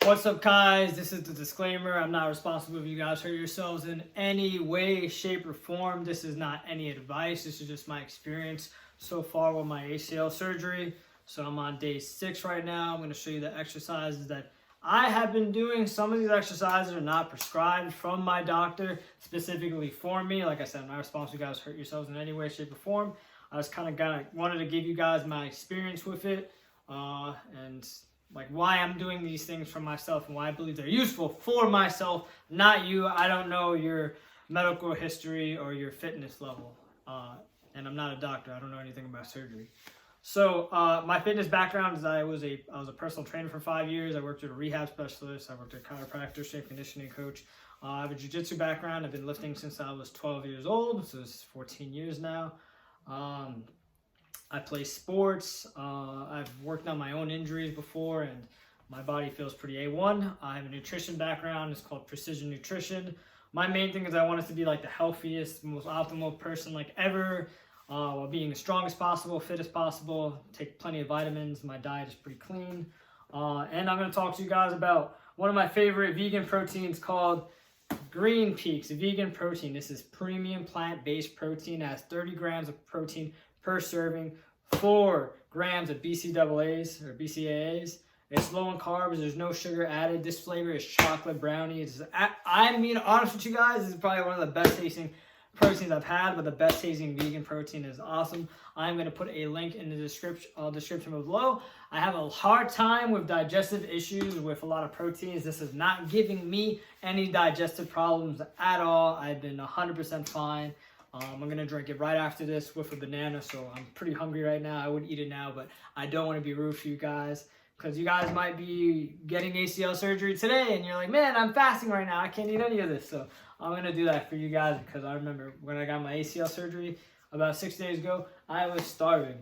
What's up, guys? This is the disclaimer. I'm not responsible if you guys hurt yourselves in any way, shape, or form. This is not any advice. This is just my experience so far with my ACL surgery. So I'm on day 6 right now. I'm going to show you the exercises that I have been doing. Some of these exercises are not prescribed from my doctor specifically for me. Like I said, I'm not responsible if you guys hurt yourselves in any way, shape, or form. I was kind of wanted to give you guys my experience with it and like why I'm doing these things for myself and why I believe they're useful for myself, not you. I don't know your medical history or your fitness level, and I'm not a doctor. I don't know anything about surgery. So my fitness background is I was a personal trainer for 5 years. I worked as a rehab specialist. I worked as a chiropractor, strength conditioning coach. I have a jiu-jitsu background. I've been lifting since I was 12 years old, so it's 14 years now. I play sports. I've worked on my own injuries before, and my body feels pretty A1. I have a nutrition background. It's called precision nutrition. My main thing is I want us to be like the healthiest, most optimal person like ever, while being as strong as possible, fit as possible, take plenty of vitamins. My diet is pretty clean. And I'm going to talk to you guys about one of my favorite vegan proteins called Green Peaks vegan protein. This is premium plant-based protein. It has 30 grams of protein per serving, 4 grams of BCAAs or BCAAs. It's low in carbs. There's no sugar added. This flavor is chocolate brownie. I mean, honest with you guys, this is probably one of the best tasting proteins I've had, but the best tasting vegan protein is awesome. I'm going to put a link in the description below. I have a hard time with digestive issues with a lot of proteins. This is not giving me any digestive problems at all. I've been 100% fine. I'm going to drink it right after this with a banana, so I'm pretty hungry right now. I would eat it now, but I don't want to be rude for you guys because you guys might be getting ACL surgery today, and you're like, man, I'm fasting right now. I can't eat any of this. So I'm going to do that for you guys because I remember when I got my ACL surgery about 6 days ago, I was starving.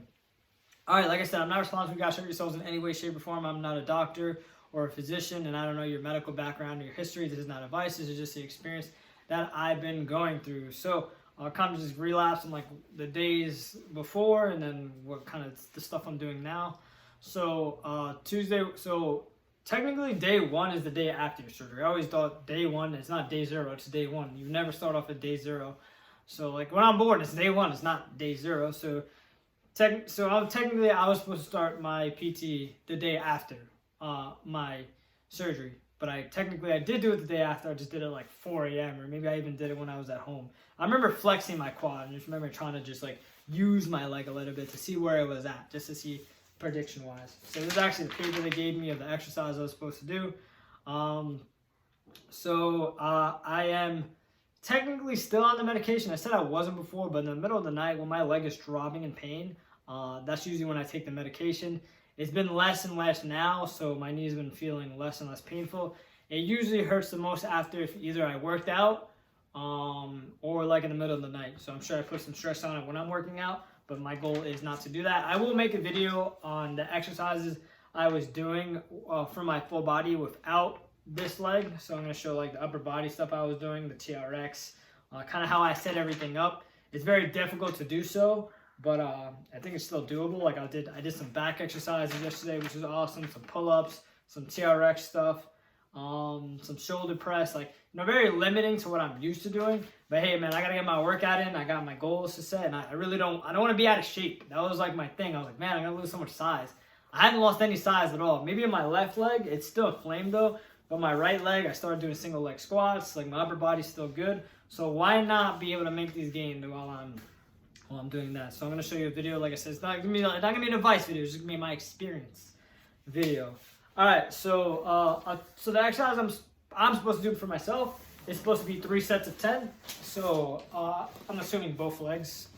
All right, like I said, I'm not responsible if you guys hurt yourselves in any way, shape, or form. I'm not a doctor or a physician, and I don't know your medical background or your history. This is not advice. This is just the experience that I've been going through. So I'll kind of just relapse on like the days before and then what kind of the stuff I'm doing now. So Tuesday, so technically day 1 is the day after your surgery. I always thought day 1, it's not day 0, it's day 1. You never start off at day 0. So like when I'm born, it's day 1, it's not day 0. So technically I was supposed to start my PT the day after my surgery. But I did do it the day after. I just did it like 4 a.m. or maybe I even did it when I was at home. I remember flexing my quad and just remember trying to just like use my leg a little bit to see where I was at, just to see prediction wise. So this is actually the paper they gave me of the exercise I was supposed to do. I am technically still on the medication. I said I wasn't before, but in the middle of the night when my leg is throbbing in pain, that's usually when I take the medication. It's been less and less now, so my knee's been feeling less and less painful. It usually hurts the most after if either I worked out or like in the middle of the night. So I'm sure I put some stress on it when I'm working out, but my goal is not to do that. I will make a video on the exercises I was doing for my full body without this leg. So I'm going to show like the upper body stuff I was doing, the TRX, kind of how I set everything up. It's very difficult to do so. But I think it's still doable. Like I did some back exercises yesterday, which was awesome. Some pull-ups, some TRX stuff, some shoulder press. Like, very limiting to what I'm used to doing. But hey, man, I gotta get my workout in. I got my goals to set, and I don't want to be out of shape. That was like my thing. I was like, man, I'm gonna lose so much size. I haven't lost any size at all. Maybe in my left leg, it's still inflamed though. But my right leg, I started doing single leg squats. Like my upper body's still good. So why not be able to make these gains while I'm doing that? So I'm going to show you a video. Like I said, it's not going to be an advice video. It's just going to be my experience video. All right, so the exercise I'm supposed to do for myself is supposed to be 3 sets of 10. So I'm assuming both legs.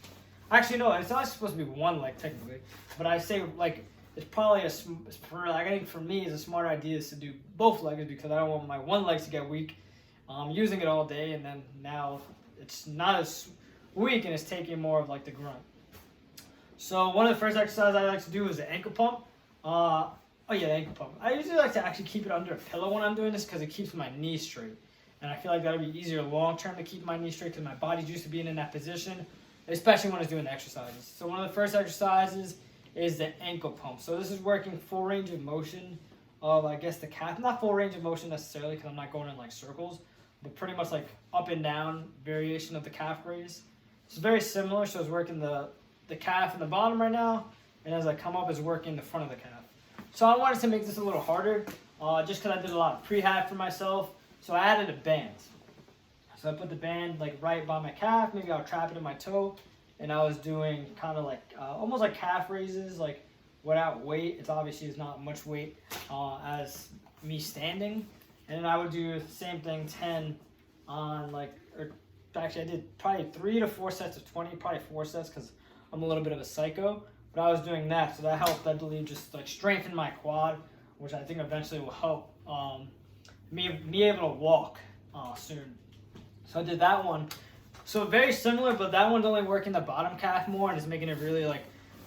Actually, no, it's not supposed to be one leg technically. But I say like it's probably I think for me it's a smart idea is to do both legs because I don't want my one leg to get weak. I'm using it all day, and then now it's not as weak and it's taking more of like the grunt. So one of the first exercises I like to do is the ankle pump. The ankle pump. I usually like to actually keep it under a pillow when I'm doing this because it keeps my knee straight. And I feel like that'll be easier long term to keep my knee straight because my body's used to being in that position, especially when it's doing the exercises. So one of the first exercises is the ankle pump. So this is working full range of motion of, I guess, the calf. Not full range of motion necessarily, because I'm not going in like circles, but pretty much like up and down variation of the calf raise. It's very similar. So it's working the calf in the bottom right now, and as I come up, it's working the front of the calf. So I wanted to make this a little harder, just because I did a lot of prehab for myself. So I added a band. So I put the band like right by my calf. Maybe I'll trap it in my toe, and I was doing kind of like almost like calf raises, like without weight. It's obviously is not much weight as me standing. And then I would do the same thing, 10 on like, or actually I did probably 3 to 4 sets of 20, probably 4 sets because I'm a little bit of a psycho. But I was doing that, so that helped, I believe, just like strengthen my quad, which I think eventually will help me able to walk soon. So I did that one. So very similar, but that one's only working the bottom calf more and it's making it really like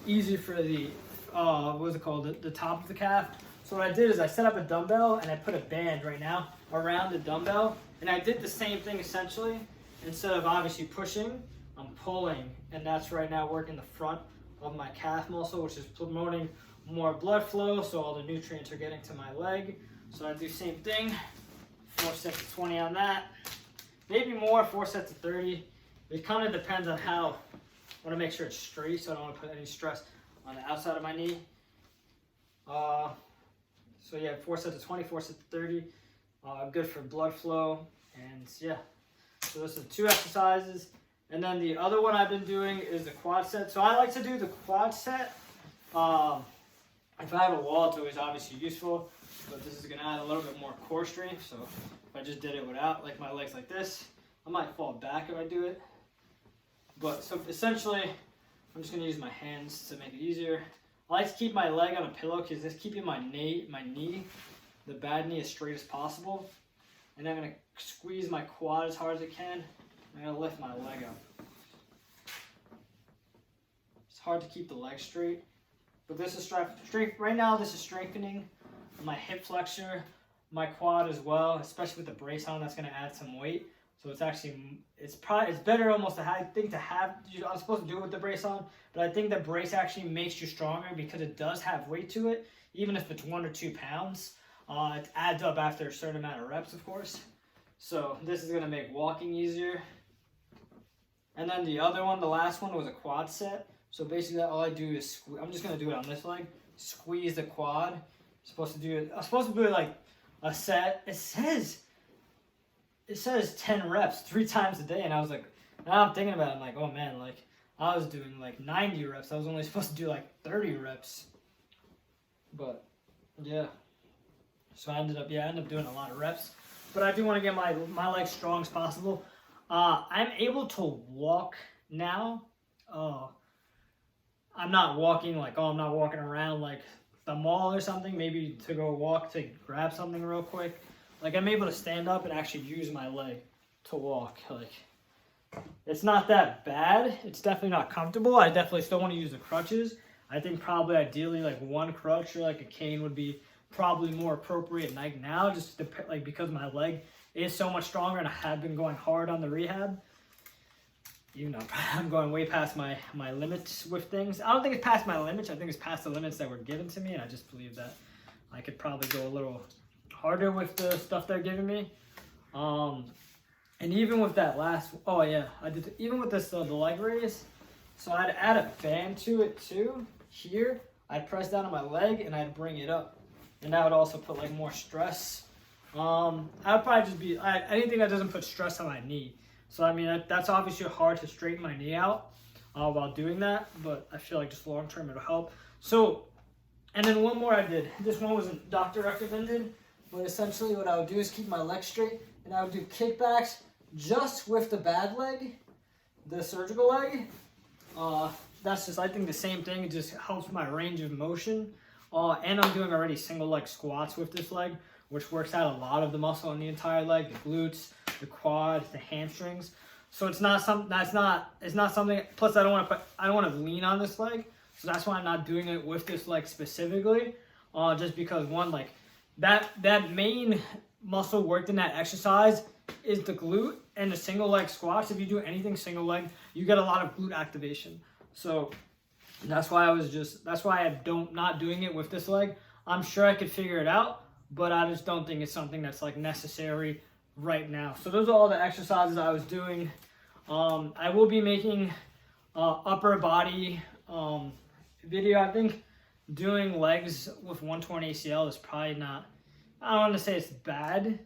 easy for the, what's it called, the top of the calf. So what I did is I set up a dumbbell and I put a band right now around the dumbbell. And I did the same thing essentially. Instead of obviously pushing, I'm pulling. And that's right now working the front of my calf muscle, which is promoting more blood flow. So all the nutrients are getting to my leg. So I do the same thing, 4 sets of 20 on that. Maybe more, 4 sets of 30. It kind of depends on how, I want to make sure it's straight, so I don't want to put any stress on the outside of my knee. So yeah, 4 sets of 20, 4 sets of 30. Good for blood flow, and yeah. So those are 2 exercises. And then the other one I've been doing is the quad set. So I like to do the quad set. If I have a wall, it's always obviously useful, but this is gonna add a little bit more core strength. So if I just did it without, like my legs like this, I might fall back if I do it. But so essentially, I'm just gonna use my hands to make it easier. I like to keep my leg on a pillow because it's keeping my knee, the bad knee, as straight as possible. And I'm gonna squeeze my quad as hard as I can. I'm gonna lift my leg up. It's hard to keep the leg straight, but this is strength. Right now, this is strengthening my hip flexor, my quad as well, especially with the brace on. That's gonna add some weight. So it's actually, it's better almost to have, I think to have, I'm supposed to do it with the brace on, but I think the brace actually makes you stronger because it does have weight to it, even if it's 1 or 2 pounds. It adds up after a certain amount of reps, of course. So this is gonna make walking easier. And then the other one, the last one, was a quad set. So basically all I do is, I'm just gonna do it on this leg, squeeze the quad. I'm supposed to do it like a set. It says 10 reps 3 times a day, and I was like, now I'm thinking about it, I'm like, oh man, like I was doing like 90 reps. I was only supposed to do like 30 reps. But yeah. So I ended up doing a lot of reps. But I do want to get my legs strong as possible. I'm able to walk now. I'm not walking like, I'm not walking around like the mall or something, maybe to go walk to grab something real quick. Like I'm able to stand up and actually use my leg to walk. Like it's not that bad. It's definitely not comfortable. I definitely still want to use the crutches. I think probably ideally like 1 crutch or like a cane would be probably more appropriate like now, just like because my leg is so much stronger and I have been going hard on the rehab. Even though I'm going way past my limits with things. I don't think it's past my limits. I think it's past the limits that were given to me, and I just believe that I could probably go a little harder with the stuff they're giving me. And even with that last, even with this the leg raise. So I'd add a band to it too. Here, I'd press down on my leg and I'd bring it up, and that would also put like more stress. I would probably just be anything that doesn't put stress on my knee. So I mean that's obviously hard to straighten my knee out while doing that, but I feel like just long term it'll help. So, and then one more I did. This one wasn't doctor recommended, but essentially what I would do is keep my legs straight, and I would do kickbacks just with the bad leg, the surgical leg. That's just, I think, the same thing. It just helps my range of motion. And I'm doing already single leg squats with this leg, which works out a lot of the muscle in the entire leg, the glutes, the quads, the hamstrings. So it's not something. Plus, I don't want to lean on this leg, so that's why I'm not doing it with this leg specifically. Just because one, like that main muscle worked in that exercise is the glute and the single leg squats. If you do anything single leg, you get a lot of glute activation. So that's why I'm not doing it with this leg. I'm sure I could figure it out, but I just don't think it's something that's like necessary right now. So those are all the exercises I was doing. I will be making upper body video. I think doing legs with 120 ACL is probably not, I don't want to say it's bad,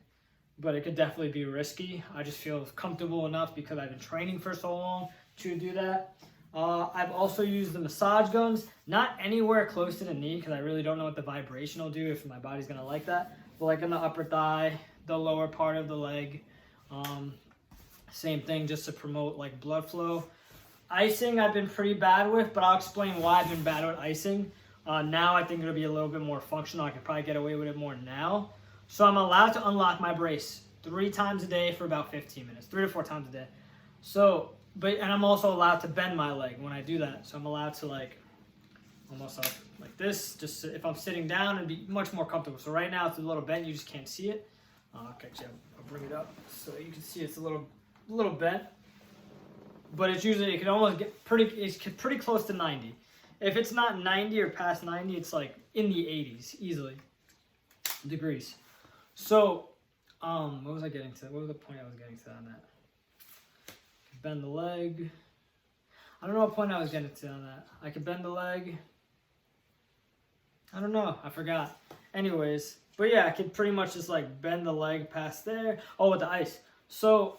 but it could definitely be risky. I just feel comfortable enough because I've been training for so long to do that. I've also used the massage guns, not anywhere close to the knee because I really don't know what the vibration will do, if my body's gonna like that, but like in the upper thigh, the lower part of the leg. Same thing, just to promote like blood flow. Icing I've been pretty bad with, but I'll explain why I've been bad with icing. Now I think it'll be a little bit more functional. I can probably get away with it more now. So I'm allowed to unlock my brace 3 times a day for about 15 minutes, 3 to 4 times a day. So, and I'm also allowed to bend my leg when I do that. So I'm allowed to like, almost like this, just if I'm sitting down and be much more comfortable. So right now it's a little bent, you just can't see it. Okay, I'll bring it up so you can see it's a little bent. But it's usually, it can almost get pretty close to 90. If it's not 90 or past 90, it's like in the 80s, easily, degrees. So, what was I getting to? What was the point I was getting to on that? Bend the leg. I don't know what point I was getting to on that. I could bend the leg. I don't know. I forgot. Anyways, but yeah, I could pretty much just like bend the leg past there. Oh, with the ice. So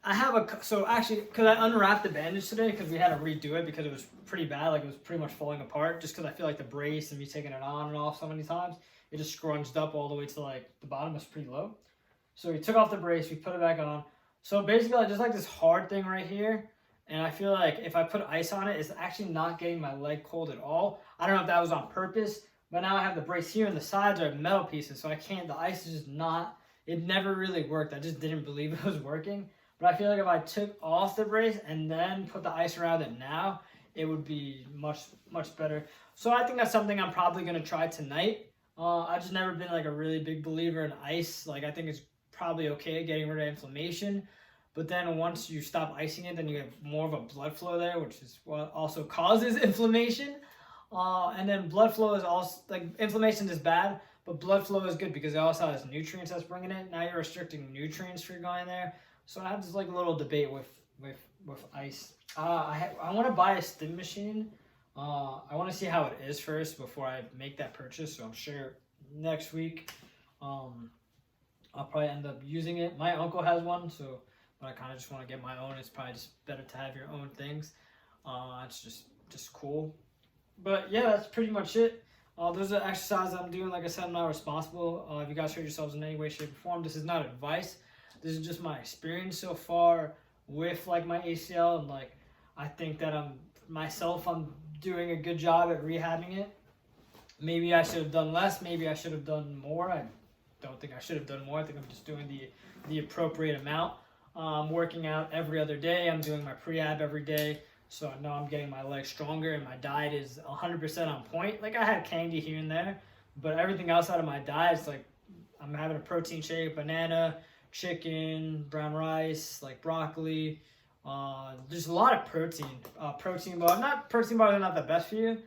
I have so actually, because I unwrapped the bandage today because we had to redo it because it was pretty bad. Like it was pretty much falling apart just because I feel like the brace and me taking it on and off so many times, it just scrunched up all the way to like the bottom was pretty low. So we took off the brace, we put it back on. So basically I just like this hard thing right here. And I feel like if I put ice on it, it's actually not getting my leg cold at all. I don't know if that was on purpose, but now I have the brace here and the sides are metal pieces. So I can't, the ice is just not, it never really worked. I just didn't believe it was working. But I feel like if I took off the brace and then put the ice around it now, it would be much, much better. So I think that's something I'm probably going to try tonight. I've just never been like a really big believer in ice. Like I think it's probably okay getting rid of inflammation. But then once you stop icing it, then you have more of a blood flow there, which is what also causes inflammation. And then blood flow is also, like inflammation is bad, but blood flow is good because it also has nutrients that's bringing it. Now you're restricting nutrients for going there. So I have this like little debate with ice. I want to buy a stim machine. I want to see how it is first before I make that purchase. So I'm sure next week I'll probably end up using it. My uncle has one, so but I kind of just want to get my own. It's probably just better to have your own things. It's just cool. But yeah, that's pretty much it. Those are the exercises I'm doing. Like I said, I'm not responsible. If you guys hurt yourselves in any way, shape, or form, this is not advice. This is just my experience so far with like my ACL, and like I think that I'm doing a good job at rehabbing it. Maybe I should have done less. Maybe I should have done more. I don't think I should have done more. I think I'm just doing the appropriate amount. I'm working out every other day. I'm doing my pre-ab every day. So I know I'm getting my legs stronger, and my diet is 100% on point. Like I had candy here and there, but everything else out of my diet is like I'm having a protein shake, banana, chicken, brown rice, like broccoli. There's a lot of protein. Protein bars are not the best for you,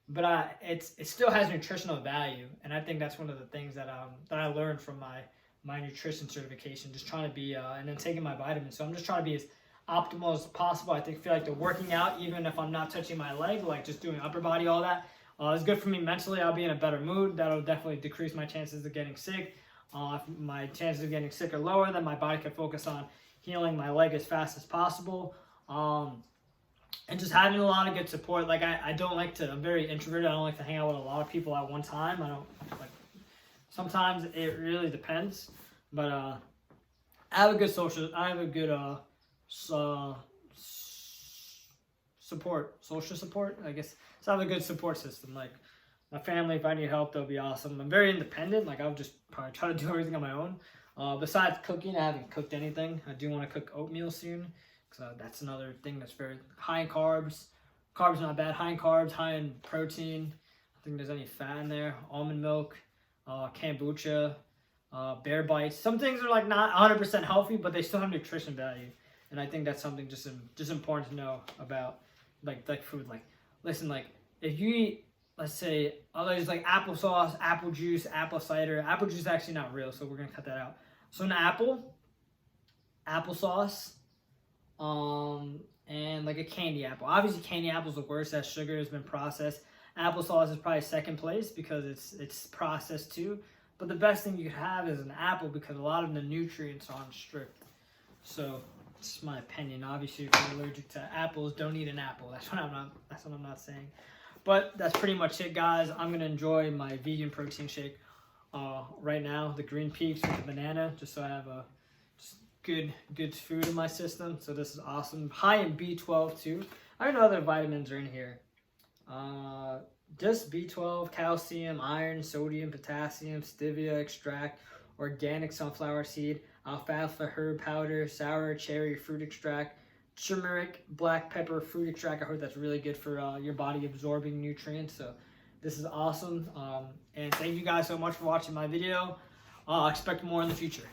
but it still has nutritional value, and I think that's one of the things that I learned from my nutrition certification. Just trying to be and then taking my vitamins. So I'm just trying to be as optimal as possible. I feel like the working out, even if I'm not touching my leg, like just doing upper body, all that, is good for me mentally. I'll be in a better mood. That'll definitely decrease my chances of getting sick. If my chances of getting sick are lower, then my body can focus on healing my leg as fast as possible. And just having a lot of good support. Like I'm very introverted. I don't like to hang out with a lot of people at one time. Sometimes it really depends, but I have a good social support, I guess. So I have a good support system. Like my family, if I need help, they'll be awesome. I'm very independent. Like I'll just probably try to do everything on my own. Besides cooking, I haven't cooked anything. I do want to cook oatmeal soon, because that's another thing that's very high in carbs. Carbs not bad. High in carbs, high in protein. I think there's any fat in there. Almond milk, kombucha, bear bites. Some things are like not 100% healthy, but they still have nutrition value. And I think that's something just important to know about like food. Like listen, like if you eat let's say, there's like applesauce, apple juice, apple cider. Apple juice is actually not real, so we're gonna cut that out. So an apple, applesauce, and like a candy apple. Obviously, candy apple's the worst. That sugar has been processed. Applesauce is probably second place because it's processed too. But the best thing you could have is an apple because a lot of the nutrients aren't stripped. So it's my opinion. Obviously, if you're allergic to apples, don't eat an apple. That's what I'm not saying. But that's pretty much it, guys. I'm gonna enjoy my vegan protein shake right now. The Green Peaks with the banana, just so I have a good food in my system. So this is awesome. High in B12 too. I don't know other vitamins are in here. Just B12, calcium, iron, sodium, potassium, stevia extract, organic sunflower seed, alfalfa herb powder, sour cherry fruit extract, turmeric, black pepper fruit extract. I heard that's really good for your body absorbing nutrients. So this is awesome. And thank you guys so much for watching my video. Expect more in the future.